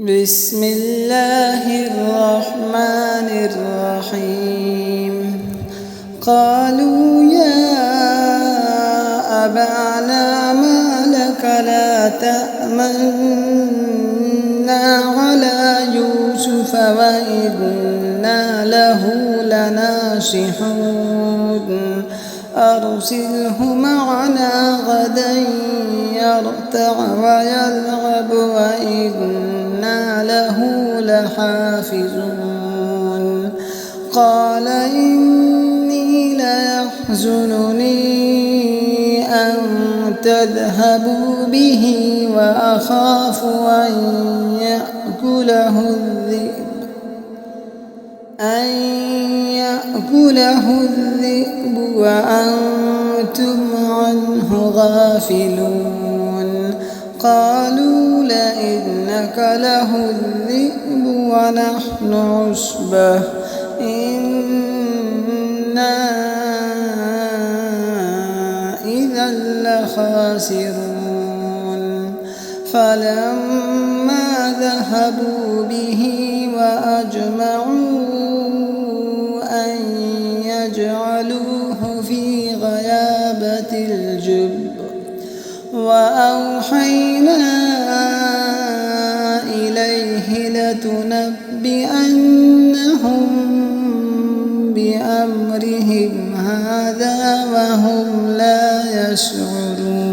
بسم الله الرحمن الرحيم. قالوا يا أبانا ما لك لا تأمنا على يوسف وإنا له لناصحون أرسله معنا غدا يرتع ويلعب وإنا له لحافظون. قال إني ليحزنني أن تذهبوا به وأخاف أن يأكله الذئب وأنتم عنه غافلون. قالوا لئن أكله الذئب ونحن عصبة إنا إذا لخاسرون. فلما ذهبوا به وأجمعوا أن يجعلوه في غيابة الجب وأوحينا إليه لتنبئنهم بأمرهم هذا وهم لا يشعرون.